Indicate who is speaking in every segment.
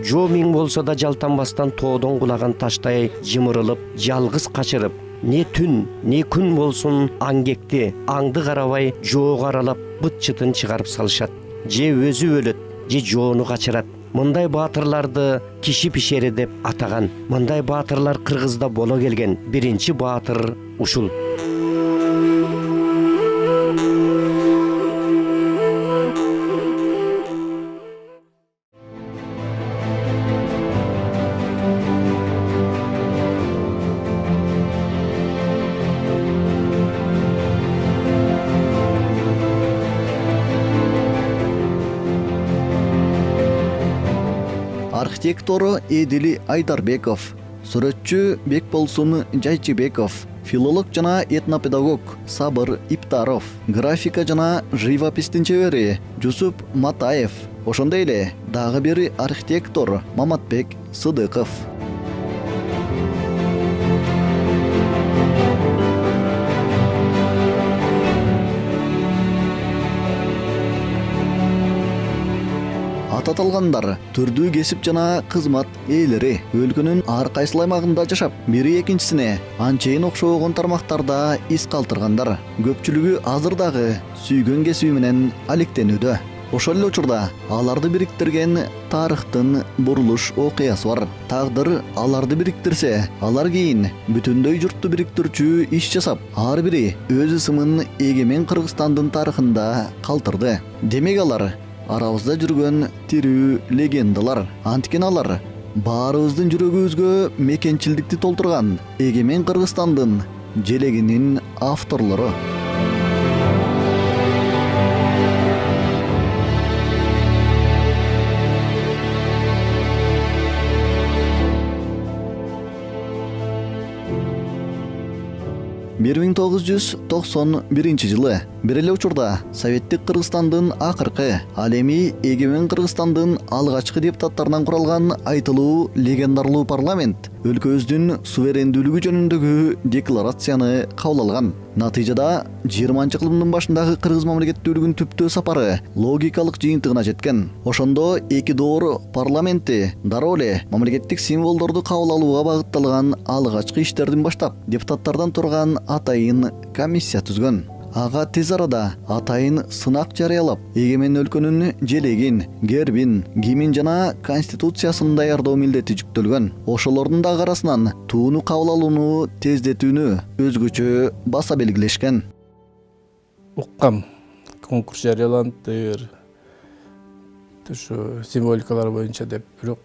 Speaker 1: Жоо миң болсо да жалтанбастан тоодон кулаган таштай жымырылып, жалгыз качырып, не түн, не күн болсун аңгекти, аңды карабай жоого аралап быт чытын чыгарып салышат. Же өзү өлөт, же жоону качырат. Мындай баатырларды киши пишери деп атаган. Мындай баатырлар Кыргызда боло келген. Биринчи баатыр ушул.
Speaker 2: Архитектору Эдили Айдарбеков, сүрөтчү Бекболсун Жайчыбеков, филолог жана этнопедагог Сабыр Иптаров, графика жана живопистин чебери Жусуп Матаев, ошондой эле дагы бир архитектор Маматбек Сыдыков. Аталгандар түрдүү кесип жана кызмат ээлери өлкөнүн ар кайсыл аймагында жашап, бири экинчисине анчейин окшогон тармактарда из калтыргандар. Көпчүлүгү азыр дагы сүйгөн кесиби менен алектенүүдө. Ошол эле учурда аларды бириктирген тарыхтын бурулуш окуясы бар. Тагдыр аларды бириктирсе, алар кийин бүтүндөй журтту бириктирүүчү иш жасап, ар бири өз ысымын эгемен Кыргызстандын тарыхында калтырды. Демек алар арабызда жүргөн тирүү легендалар. Анткени алар баарыбыздын жүрөгүбүзгө мекенчилдикти толтурган эгемен Кыргызстандын желегинин авторлору. Бир 1991 жылы бир эле учурда Советтик Кыргызстандын акыркы, ал эми эгемен Кыргызстандын алгачкы депутаттарынан куралган айтылуу легендарлуу парламент өлкөбүздүн суверендүүлүгү жөнүндөгү декларацияны кабыл алган. Натыйжада 20-кылымдын башындагы Кыргыз мамлекеттүүлүгүнүн түптөө сапары логикалык жыйынтыгына жеткен. Ошондо эки доор парламенти дароо эле мамлекеттик символдорду кабыл алууга багытталган алгачкы иштердин баштап, депутаттардан турган атайын комиссия түзгөн. Ага тез арада атайын сынак жарыялап, эгемен өлкөнүн желегин, гербин, гимин жана конституциясын даярдоо милдети жүктөлгөн. Ошолордун да арасынан тууну кабыл алууну тездетүүнү өзгөчө баса белгилешкен.
Speaker 3: Уккам конкурс жарыяланды, ушу символикалар боюнча деп, бирок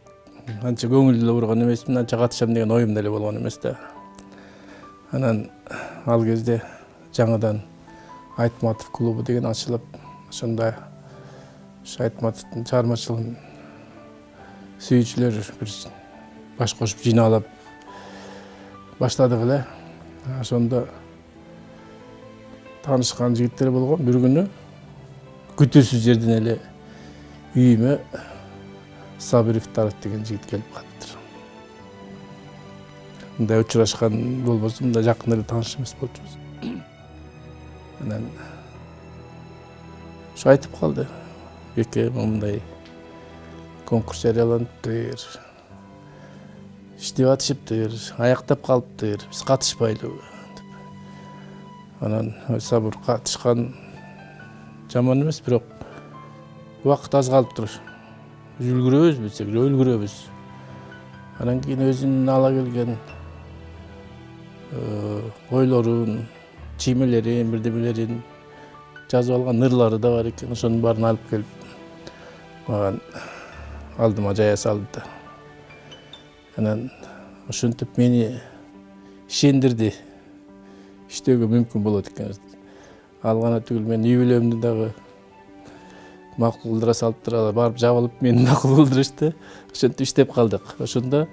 Speaker 3: анча көңүлдүү бурган эмесмин, анча катышам деген оюм деле болгон эмес да. Анан ал кезде жаңадан Айтматов клубу деген ачылып, ошондо Айтматовдун чыгармачылыгын сүйүүчүлөр бир баш кошуп жыйналып баштадык эле. Ошондо таанышкан жигиттер болгон. Бир күнү күтүүсүз жерден эле үйүмө Сабыр Иптаров деген жигит келип калыптыр. Мындай учурашкан болбосо, мындай жакын эле тааныш эмес болчубуз. Анан ушу айтып калды. Беке, мындай конкурс жарыяланыптыр. Иштеп атышыптыр, аяктап калыптыр. Биз катышпайлыбы деп. Анан Сабыр катышкан жаман эмес, бирок убакыт аз калыптыр. Үлгүрөбүз билсек, өлгүрөбүз. Анан кийин өзүнүн ала келген ойлорун, чиймелерин, бирдемелерин жазып алган ырлары да бар экен. Ошонун баарын алып келип мага алдыма жая салды да. Анан ошентип мени ишендирди. Иштөөгө мүмкүн болот экен. Ал гана түгүл, мен үй бүлөмдү дагы макул кылдыра салыптыр. Барып жабылып мени макул кылдырышты. Ошентип иштеп калдык. Ошондо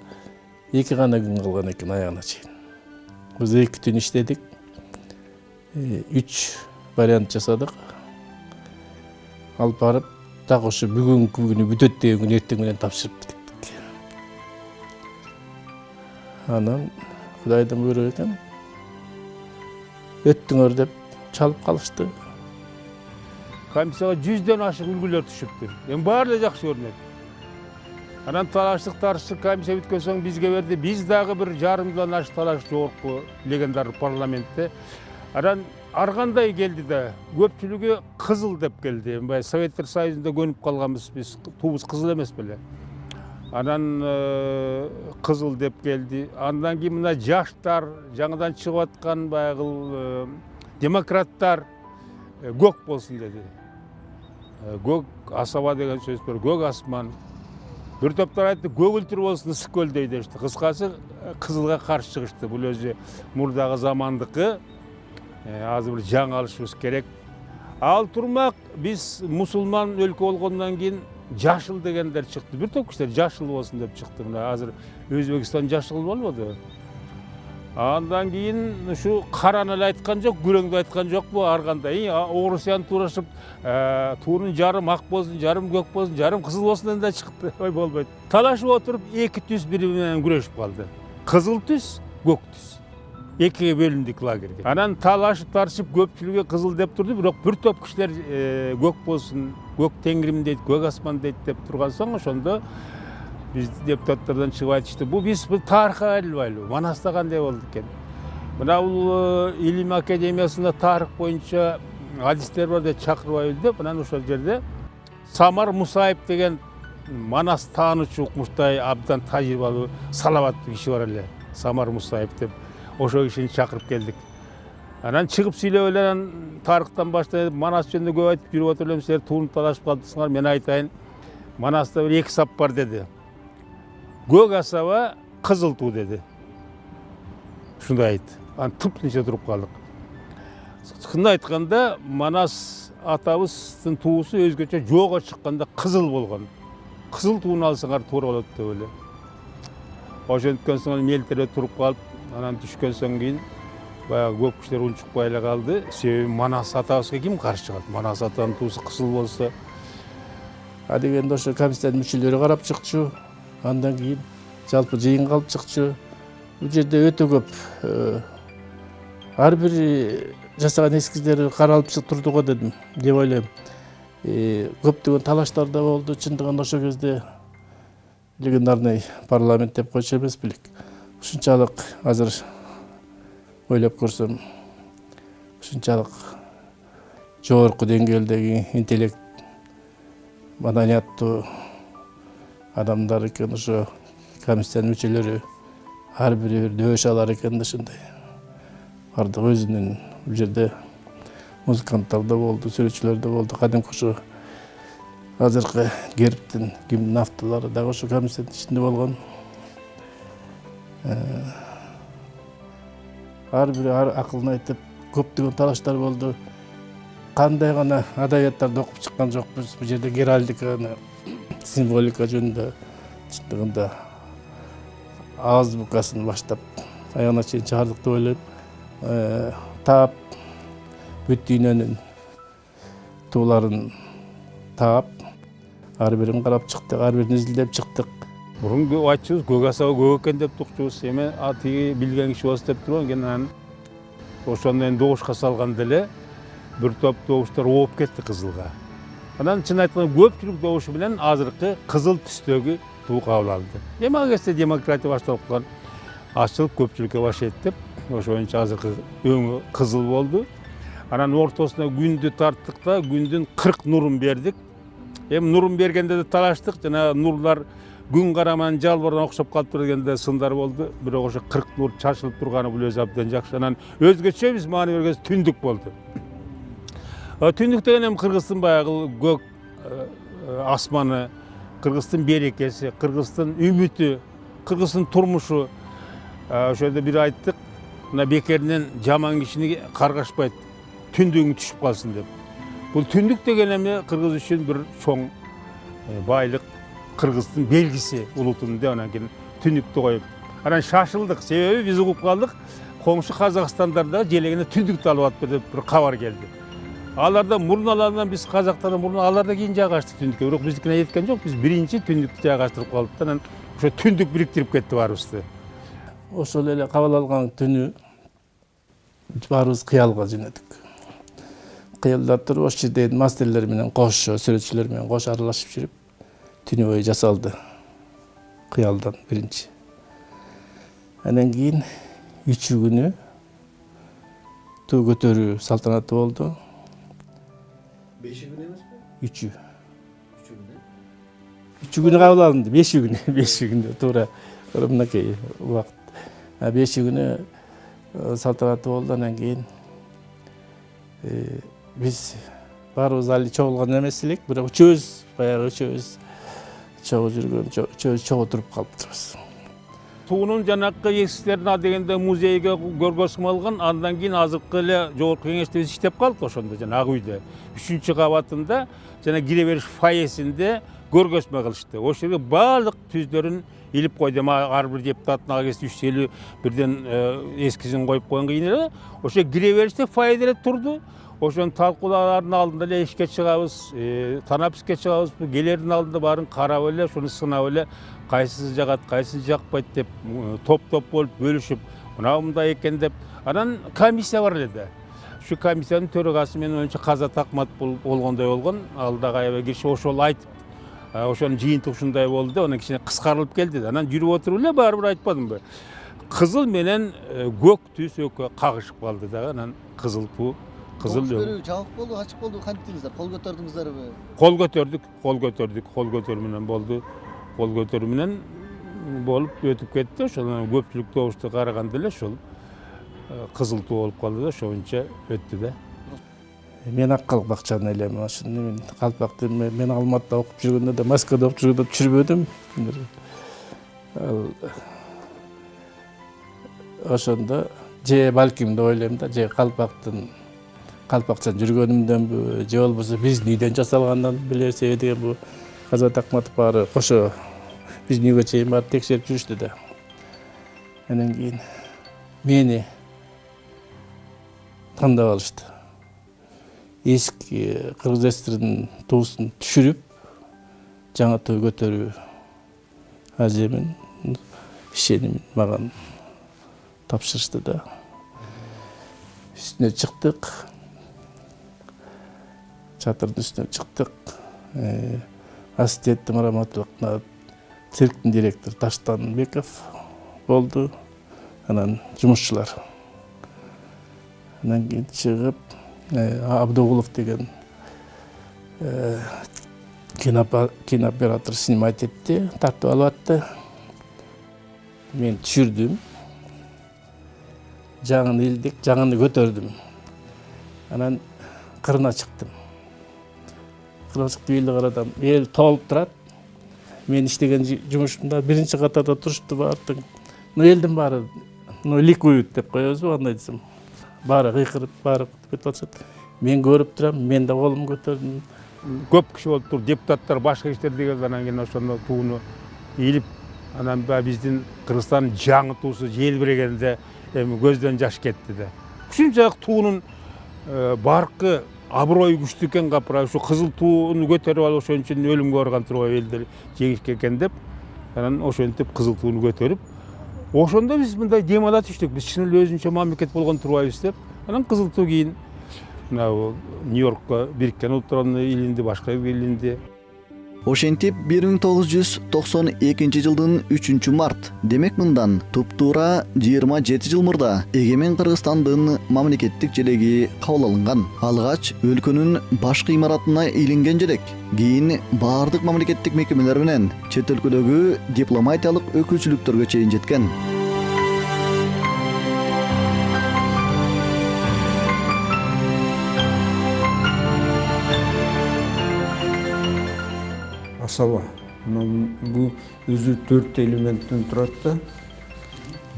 Speaker 3: 2 гана күн калган экен аягына чейин. Biz 2 gün işledik. 3 variant жасадық. Алып барып, так ошо бүгүнкү күнү бүтөт деген күнү эртең менен тапшырып кеттик. Анан Кудайдын буйругу экен. Өттүңөр деп чалып калышты.
Speaker 4: Комиссияга 100дөн ашык үлгүлөр түшүптүр. Эми баары да жакшы көрүнөт. Анан талаштык тарышык комиссия бүткөн соң бизге берди. Биз дагы бір жарым жылдан ашык талаш жогорку легендар парламентте. Анан ар кандай келди да көпчүлүгү кызыл деп келди. Эми Советтер Союзунда көнүп калганбыз, биз туубуз кызыл эмес беле. Анан кызыл деп келди. Андан кийин мына жаштар, жаңадан чыгып аткан баягы демократтар көк болсун деди. Көк асаба деген сөз бар, көк асман. Бир топтор айтты, көгүлтүр болсун ысык көлдөй дешти. Кыскасы кызылга каршы чыгышты. Бул өзү мурдагы замандыкы. Азыр бир жаңы алышыбыз керек. Ал турмак биз мусулман өлкө болгондон кийин жашыл дегендер чыкты. Бир топ кишилер жашыл болсун деп чыкты. Мына азыр Өзбекстан жашыл болбоду. Андан кийин ушу караны эле айткан жок, күрөңдү айткан жокпу ар кандай. Орусияны туурашып, туунун жарым ак болсун, жарым көк болсун, жарым кызыл болсун да чыкты. Ой болбойт. Талашып отуруп, эки түз бири менен күрөшүп калды. Кызыл түз, көк түз. Экиге бөлүндүк лагерге. Анан талашып тарышып көпчүлүгү кызыл деп турду, бирок бир топ кишилер көк болсун, көк теңирим дейт, көк асман дейт деп турган соң ошондо биз депутаттардан чыгып айтышты. Бул биз тарыхка кайрылбайлы. Манаста кандай болду экен? Мына бул Илим академиясында тарых боюнча адистер бар деп чакырбайлы деп, анан ошол жерде Самар Мусаев деген Манас таануучу укмуштай абдан тажрыйбалуу салаваттуу киши бар эле. Самар Мусаев деп ошол кишини чакырып келдик. Анан чыгып сүйлөп эле тарыхтан баштап Манас жөнүндө көп айтып жүрүп отур элем, силер тууну талашып калдыңар, мен айтайын. Манаста бир эки сап бар деди. Көк асаба, кызыл туу деди. Ушундай айтты. Анан тып-тынч туруп калдык. Чындын айтканда, Манас атабыздын туусу өзгөчө жоого чыкканда кызыл болгон. Кызыл тууну алсаңар туура болот деп эле. Ошенткен соң мелтере туруп калып, анан түшкөн соң кийин баягы көп кишилер унчукпай эле калды. Себеби Манас атабызга ким каршы чыгат? Манас атанын туусу кызыл болсо.
Speaker 3: Дегенде ошо комиссиянын мүчөлөрү карап чыкчу. Андан кийин жалпы жыйынга алып чыкчу. Бул жерде өтө көп ар бир жасаган эскиздери каралып турду го дедим деп ойлойм. Көптөгөн талаштар да болду. Чындыгында ошол кезде легендарный парламент деп койчу эмес белек. Ушунчалык азыр ойлоп көрсөм, ушунчалык жогорку деңгээлдеги интеллект, маданияттуу адамдар экен ошо комиссиянын мүчөлөрү, ар бири бир дөш алар экен ушундай. Бардык өзүнүн бул жерде музыканттар да болду, сүрөтчүлөр да болду. Кадимки ошо азыркы гербтин гимн авторлору дагы ошо комиссиянын ичинде болгон. Ар бири акылын айтып, көптөгөн талаштар болду. Кандай гана адабияттарды окуп чыккан жокпуз. Бул жерде геральдиканы, символика жөнүндө чындыгында азбукасын баштап аягына чейин чыгардык деп ойлойм. Таап бүт дүйнөнүн тууларын таап, ар бирин карап чыктык, ар бирин изилдеп чыктык.
Speaker 4: Мурун айтчубуз, көк асаба көк экен деп тукчубуз. Эми тиги билген киши болсо деп турган. Анан ошондон добушка салганда эле бир топ добуштар ооп кетти кызылга. Анан чын айтканда көпчүлүк добушу менен азыркы кызыл түстөгү туу кабыл алды. Эми ал кезде демократия башталып калган. Ачылып көпчүлүккө баш эттеп, ошондо азыркы өңү кызыл болду. Анан ортосуна күндү тарттык да, күндүн 40 нурун бердик. Эми нурун бергенде да талаштык, жана нурлар күн караман жалбырдан окшоп калып тур дегенде сындар болду. Бирок ошо 40 нур чачылып турганы бул өзү абдан жакшы. Анан өзгөчө биз маани бергенбиз түндүк болду. Түндүк деген эми Кыргыздын баягы көк асманы, Кыргыздын берекеси, Кыргыздын үмүтү, Кыргыздын турмушу. Ошондо бир айттык, мына бекеринен жаман кишини каргашпайт, түндүгүң түшүп калсын деп. Бул түндүк деген эми Кыргыз үчүн бир чоң байлык, Кыргыздын белгиси улутун деп анан кийин түндүктү коюп. Анан шашылдык, себеби биз угуп калдык. коңшу Казакстандарда желегине түндүктү алып атып деп бир кабар келди. Аларда муруналардан биз казактардан мурун аларда кийин жайгашты түндүккө. Бирок биздикине жеткен жок. Биз биринчи түндүктү жайгаштырып калдык. Анан ошо түндүк бириктирип кетти баарыбызды.
Speaker 3: Ошол эле кабыл алган түнү баарыбыз кыялга жөнөдүк. Кыялда туруп ошол жердеги мастерлер менен кошо, сүрөтчүлөр менен кошо аралашып жүрүп, түнү бою жасалды. Кыялдан биринчи. Андан кийин 3 күнү туу көтөрүү салтанаты болду.
Speaker 2: 5 күн эмеспи?
Speaker 3: 3
Speaker 2: күн.
Speaker 3: 3 күнү кабыл алынды. 5 күнү, 5 күнү туура мынакей убакыт. 5 күнү салтанаты болду. Андан кийин биз баарыбыз али чогулган эмес элек, бирок үчөөбүз чогуу жүргөн, үчөөбүз чогуу туруп калыптырбыз.
Speaker 4: Туунун жанакы эскистерин дегенде музейге көргөзмө алган. Андан кийин азыркы эле жогорку кеңеште биз иштеп калдык ошондо жана ак үйдө. 3-чү кабатында жана кире бериш фойесинде көргөзмө кылышты. Ошол жерге баардык түздөрүн илип койду. Ар бир депутаттын ага кезде 350 бирден эскизин коюп койгон кийин эле ошо кире бериште фойеде эле турду. Ошонун талкуулаардын алдында эле ишке чыгабыз, танаписке чыгабыз, келердин алдында баарын карап эле, ошону сынап эле кайсысы жагат, кайсысы жакпайт деп топ-топ болуп бөлүшүп, мындай экен деп. Анан комиссия бар эле да. Ушу комиссиянын төрагасы менин оюнча Казат Акмат болгондой болгон. Ал дагы аябай киши ошол айтып, ошонун жыйынтыгы ушундай болду деп, анан кичине кыскарылып келди. Анан жүрүп отуруп эле баары бир айтпадымбы? Кызыл менен көк түс экөө кагышып калды дагы. Анан кызыл туу кызыл
Speaker 2: жабык болду, ачык болду, кантиңиздер? Кол көтөрдүңүздөрбү?
Speaker 4: Кол көтөрдүк, кол көтөрүү менен болду. Кол көтөрүү менен болуп өтүп кетти. Ошол көпчүлүк добушту караганда эле ошол кызыл туу болуп калды да, ошончо өттү да.
Speaker 3: Мен ак калпакчаны элем, ошону мен калпакты мен Алматыда окуп жүргөндө да, Москвада окуп жүргөндө түшүрбөдүм. Ошондо же балким деп ойлойм да, же калпакчан жүргөнүмдөнбү, же болбосо биздин үйдөн жасалгандан билерсеби деген бу Казат Акматов баары кошо биздин үйгө чейин барып текшерип жүрүштү да. Андан кийин мени тандап алышты. Эски кыргыз эстринин туусун түшүрүп, жаңы туу көтөрүү аземин, ишеним мага тапшырышты да. Üstüne çıktık. Çatırın üstüne çıktık. Asist rahmatlıkna sirkin direktör Taştan Bekov oldu. Anan жұмысшылар. Анан кийин чыгып, Абдугулов деген кинооператор снимать etти, тартып алып атты. Мен түшүрдүм. Жаңын илдик, жаңыны көтөрдүм. Анан кырына чыктым. Кырына чыктым, элди карадым. Эл толуп турат. Мен иштеген жумушумда биринчи катарда турушту баардык. Элдин баары ликуют деп коебузбу, андай десем. Баары кыйкырып, баары кетип атышат. Мен көрүп турам, мен да колум көтөрдүм.
Speaker 4: Көп киши болуп тур, депутаттар, башка кишилер деген анан кийин ошондо тууну илип, анан биздин Кыргызстандын жаңы туусу желбирегенде көздөн жаш кетти да. Ушунчалык туунун баркы аброю күчтүү экен, капыра ушу кызыл тууну көтөрүп алып ошон үчүн өлүмгө барган турбайбы элдер жеңишке экен деп, анан ошентип кызыл тууну көтөрүп, ошондо биз мындай дем ала түштүк. Биз чын эле өзүнчө мамлекет болгон турбайбыз деп. Анан кызыл туу кийин мына Нью-Йоркко Бириккен Улуттар Уюмуна илинди, башка илинди.
Speaker 2: Ошентип 1992 жылдын 3 март, демек мындан туптуура 27 жыл мурда эгемен Кыргызстандын мамлекеттик желеги кабыл алынган. Алгач өлкөнүн башкы имаратына илинген желек кийин баардык мамлекеттик мекемелер менен чет өлкөдөгү дипломатиялык өкүлчүлүктөргө чейин жеткен.
Speaker 5: Асаба. Бул өзү 4 элементтен турат да.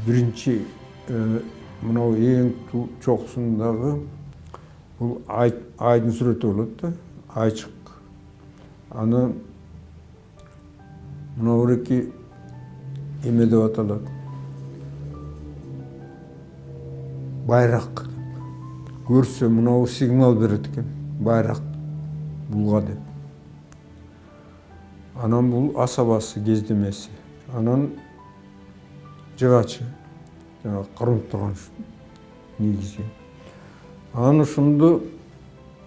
Speaker 5: Биринчи мынау эң чокусундагы бул айдын сүрөтү болот да, айчык. Аны мынау эки эме деп аталат. байрақ көрсе мынау сигнал береді екен, байрақ бұлға деп. Анан бұл асабасы кездемесі. Анан жығачы, қарынып тұрған негізі. Анан ұшынды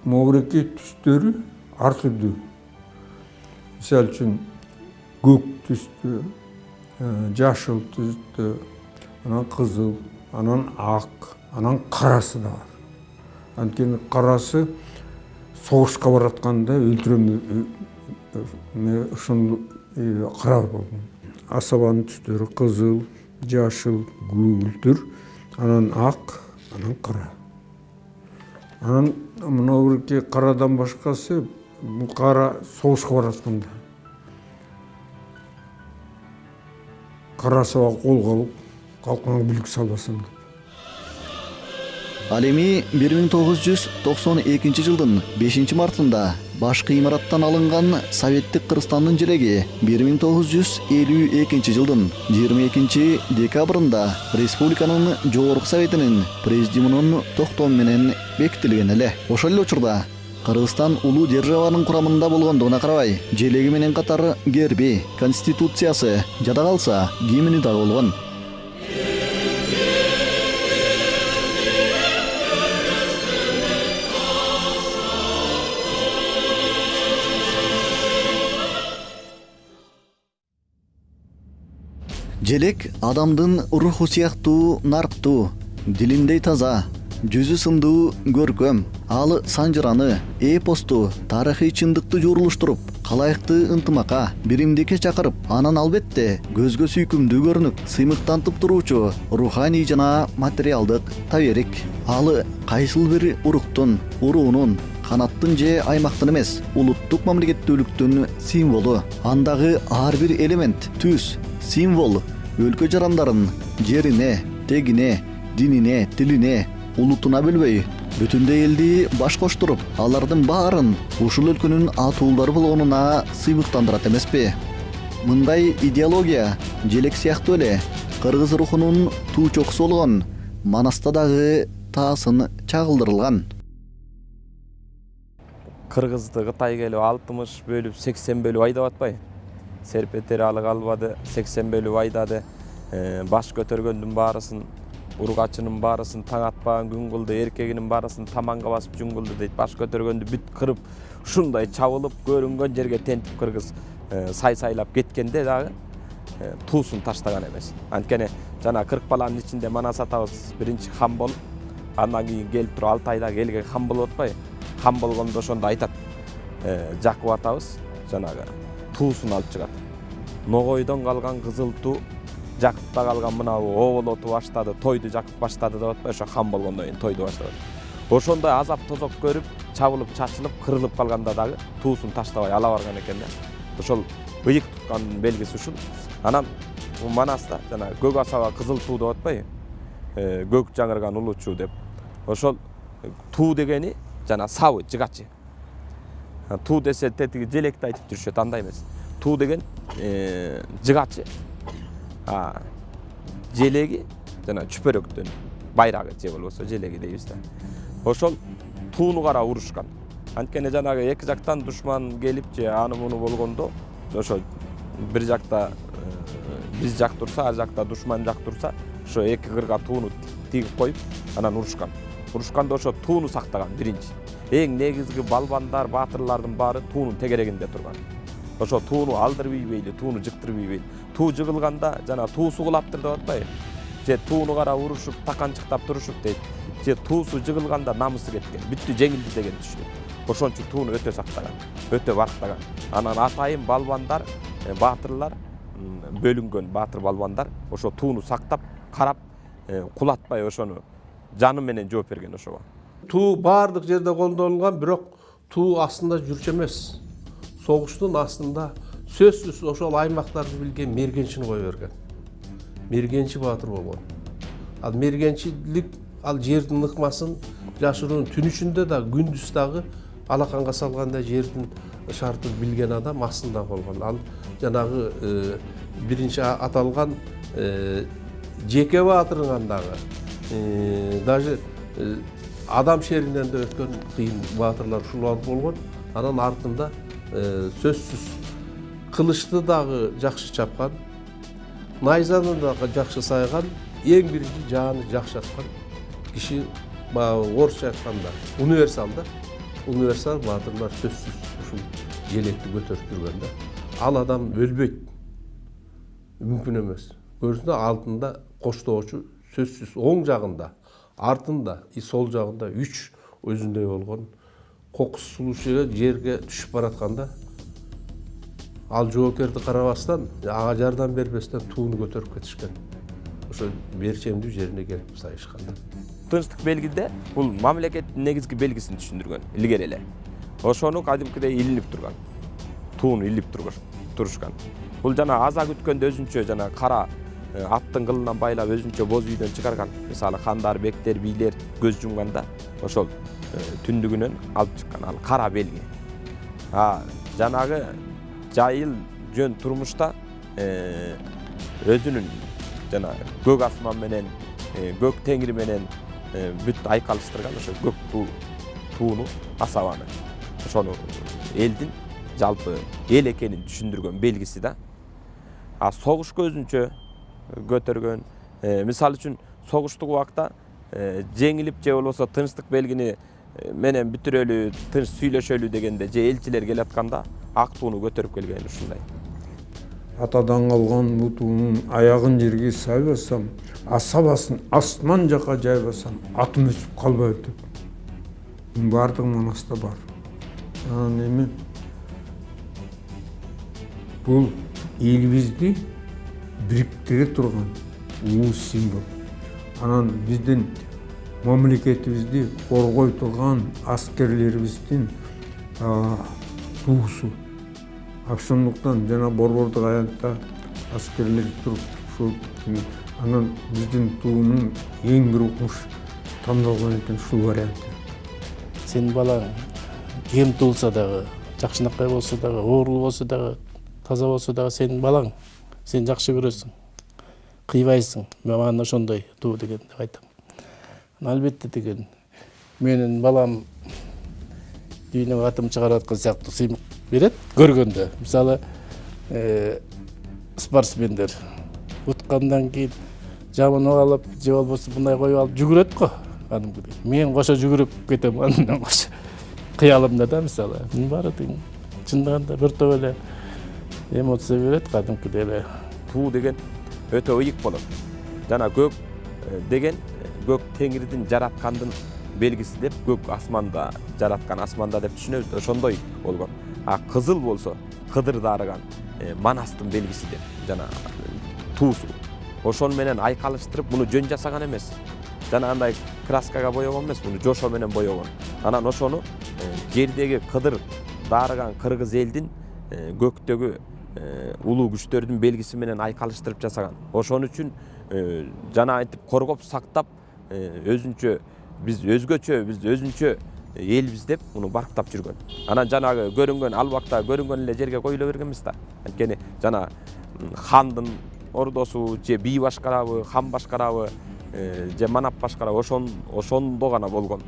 Speaker 5: моғыреке түстері артырды. Misal үшін көк түсті, жашыл түсті, анан қызыл, анан ақ, анан қарасы да бар. Анткені қарасы соғышқа баратқанда өлтіреме ұшын қара болдым. Асабаның түстері қызыл, жашыл, көгілдір, анан ақ, анан қара. Анан мынау бір қарадан башқасы бұл қара соғышқа баратқанда. Қарасыға қолға алып, қалқанға бүлік салбасам деп.
Speaker 2: Ал эми 1992 жылдын 5 мартында башкы имараттан алынган Советтик Кыргызстандын желеги 1952 жылдын 22 декабрында республиканын Жогорку Советинин президиумунун токтому менен бекитилген эле. Ошол эле учурда Кыргызстан улуу державанын курамында болгондугуна карабай, желеги менен катар герби, конституциясы жада калса, гимни да болгон. Желек адамдын руху сыяктуу нарктуу, дилиндей таза, жүзү сындуу көркөм, ал санжыраны, эпосту, тарыхый чындыкты журулуштуруп, калайыкты ынтымакка, биримдикке чакырып, анан албетте көзгө сүйкүмдүү көрүнүп, сыймыктантып туруучу руханий жана материалдык таберик. Ал кайсыл бир уруктун, уруунун, канаттын же аймактын эмес, улуттук мамлекеттүүлүктүн символу. Андагы ар бир элемент, түс, символ өлкө жарандарын жерине, тегине, динине, тилине, улутуна бөлбөй, бүтүндөй элди баш коштуруп, алардын баарын ушул өлкөнүн атуулдары болгонуна сыймыктандырат эмеспи? Мындай идеология желек сыяктуу эле кыргыз рухунун туучоксу болгон Манаста дагы таасын чагылдырылган.
Speaker 6: Кыргызды Кытай келип 60 бөлүп 80 бөлүп айдап атпай. Серпетер алык албады, 80 бөлүп айдады. Баш көтөргөндүн баарысын, ургачынын баарысын таң атпаган күн кылды, эркегинин баарысын таманга басып жүн кылды дейт. Баш көтөргөндү бүт кырып, ушундай чабылып, көрүнгөн жерге тентип кыргыз сай-сайлап кеткенде дагы туусун таштаган эмес. Анткени жана 40 баланын ичинде Манас атабыз биринчи хан болуп, андан кийин келип туруп 6 айда келген хан болуп атпайбы? Хан болгондо ошондо айтат. Жакып атабыз жанагы туусун алып чыгат. Ногойдон калган кызыл туу Жакыпта калган мына оболоту баштады, тойду Жакып баштады деп атпайбы? Ошо хан болгондон кийин тойду баштады. Ошондой азап тозок көрүп, чабылып, чачылып, кырылып калганда дагы туусун таштабай ала барган экен да. Ошол ыйык туткандын белгиси ушул. Анан Манаста жана көк асаба кызыл туу деп атпайбы? Көк жаңырган улуучу деп. Ошол туу дегени жана сабы, жыгачы. Туу десе тетиги желекти айтып жүрүшөт, андай эмес. Туу деген жыгачы. Желеги жана чүпөрөктөн байрагы же болбосо желеги дейбиз да. Ошол тууну кара урушкан. Анткени жанагы эки жактан душман келип же аны муну болгондо, ошо бир жакта биз жак турса, ар жакта душман жак турса, ошо эки кырга тууну тигип коюп, анан урушкан. Урушканда ошо тууну сактаган биринчи. Эң негизги балбандар, баатырлардын баары туунун тегерегинде турган. Ошо тууну алдырып ийбейли, тууну жыктырып ийбейли. Туу жыгылганда жана туусу кулаптыр деп атпайбы? Же тууну кара урушуп, таканчыктап турушуп дейт. Же туусу жыгылганда намысы кеткен, бүттү жеңилди деген түшүнүп. Ошон үчүн тууну өтө сактаган, өтө барктаган. Анан атайын балбандар, баатырлар бөлүнгөн баатыр балбандар ошо тууну сактап, карап, кулатпай ошону жаны менен жооп берген ошого.
Speaker 7: Туу баардык жерде колдонулган, бирок туу астында жүрчү эмес. Согуштун астында сөзсүз ошол аймактарды билген мергенчини кое берген. Мергенчи баатыр болгон. Ал мергенчилик ал жердин ыкмасын жашыруунун түн ичинде да күндүз дагы алаканга салганда жердин шартын билген адам астында болгон. Ал жанагы биринчи аталган Жеке баатырыңан дагы даже адам шеринен де өткөн кыйын баатырлар ушул болгон. Анан артында сөзсүз кылычты дагы жакшы чапкан, найзаны дагы жакшы сайган, эң биринчи жааны жакшы аткан киши, орусча айтканда универсал да. Универсал баатырлар сөзсүз ушул желекти көтөрүп жүргөн да. Ал адам өлбөйт. Мүмкүн эмес. Көрүсүңөр алтында коштоочу сөзсүз оң жагында, артында, сол жагында 3 өзүндөй болгон кокус сулуучу жерге түшүп баратканда ал жоокерди карабастан, ага жардам бербестен тууну көтөрүп кетишкен. Ошо берчемдүү жерине келип сайышканда.
Speaker 6: Тынчтык белгиде бул мамлекеттин негизги белгисин түшүндүргөн илгери эле. Ошону кадимкидей илинип турган. Тууну илип турушкан. Бул жана аза күткөндө өзүнчө жана кара аттын кылынан байлап өзүнчө боз үйдөн чыгарган. Мисалы хандар, бектер, бийлер көз жумганда ошол түндүгүнөн алып чыккан ал кара белги. Жанагы жайыл жөн турмушта өзүнүн жана көк асман менен, көк теңир менен бүт айкалыштырган ошо көк тууну, асабаны. Ошону элдин жалпы эл экенин түшүндүргөн белгиси да. Согушку өзүнчө көтөргөн. Мисалы үчүн согуштук убакта жеңилип же болбосо тынчтык белгини менен бүтүрөлү, тынч сүйлөшөлү дегенде же элчилер келатканда ак тууну көтөрүп келген ушундай.
Speaker 5: Атадан калган бу туунун аягын жерге сайбасам, асабасын асман жака жайбасам, атым өсүп калбайт деп. Бардыгы манаста бар. Анан эми бул элибизди бириктире турган улуу символ. Анан биздин мамлекетибизди коргой турган аскерлерибиздин туусу. Ошондуктан жана борбордук аянтта аскерлер туруп ушул анан биздин туунун эң бир укмуш тандалган экен ушул варианты.
Speaker 3: Сенин балаң кем туулса дагы, жакшынакай болсо дагы, оорулуу болсо дагы, таза болсо дагы сенин балаң, сен жакшы көрөсүң, кыйбайсың. Мага ошондой туу деген деп айтам. Албетте деген менин балам дүйнөгө атым чыгарып аткан сыяктуу сыймык берет көргөндө. Мисалы спортсмендер уткандан кийин жамынып алып же болбосо мындай коюп алып жүгүрөт го. Мен кошо жүгүрүп кетем андан кошо. Кыялымда да мисалы. Баары тең чындыгында бир топ эле эмоция берет кадимкидей эле.
Speaker 6: Туу деген өтө ыйык болот. Жана көк деген көк теңирдин жараткандын белгиси деп, көк асманда жараткан асманда деп түшүнөбүз. Ошондой болгон. Кызыл болсо кыдыр дарыган манастын белгиси деп жана туусу. Ошону менен айкалыштырып муну жөн жасаган эмес. Жана андай краскага боёгон эмес, муну жошо менен боёгон. Анан ошону жердеги кыдыр дарыган кыргыз элдин көктөгү улуу күчтөрдүн белгиси менен айкалыштырып жасаган. Ошон үчүн жана айтып коргоп сактап өзүнчө биз өзүнчө элбиз деп муну барктап жүргөн. Анан жанагы көрүнгөн ал убакта көрүнгөн эле жерге коюла берген эмес да. Анткени жана хандын ордосу же бий башкарабы, хан башкарабы же манап башкарабы ошондо гана болгон.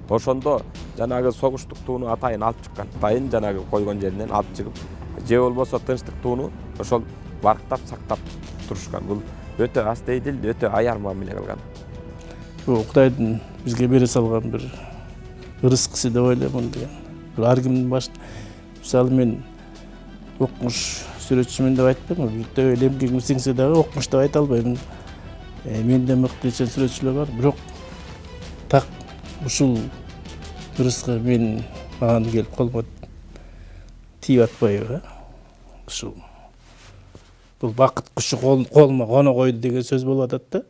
Speaker 6: Ошондо жанагы согуштук тууну атайын алып чыккан. Атайын жанагы койгон жеринен алып чыгып, же болбосо тынчтык тууну ошол барктап сактап турушкан. Бул өтө астейдил, өтө аяр мамиле кылган.
Speaker 3: Бул Кудайдын бизге бере салган бир ырыскысы деп ойлойм деген. Ар кимдин башында мисалы мен окумуш сүрөтчүмүн деп айтпайм, бирде эле эмгегим сиңсе дагы окумуш деп айта албайм. Менден мыкты ичен сүрөтчүлөр бар, бирок так ушул ырыска маған келип колума тийип атпайбы. Ушул бул бакыт кушу колума коно койду деген сөз болуп атат да.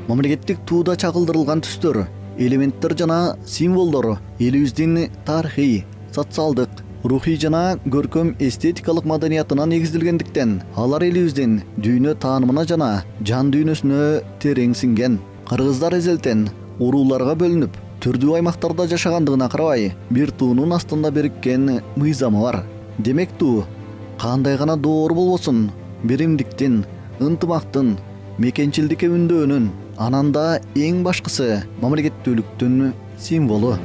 Speaker 2: Мамлекеттик тууда чагылдырылган түстөр, элементтер жана символдор элибиздин тарыхый, социалдык, рухий жана көркөм эстетикалык маданиятына негизделгендиктен алар элибиздин дүйнө таанымына жана жан дүйнөсүнө терең сиңген. Кыргыздар эзелтен урууларга бөлүнүп, түрдүү аймактарда жашагандыгына карабай, бир туунун астында бириккен мыйзамы бар. Демек туу кандай гана доор болбосун, биримдиктин, ынтымактын, мекенчилдикке үндөөнүн, анан да эң башкысы мамлекеттүүлүктүн символу.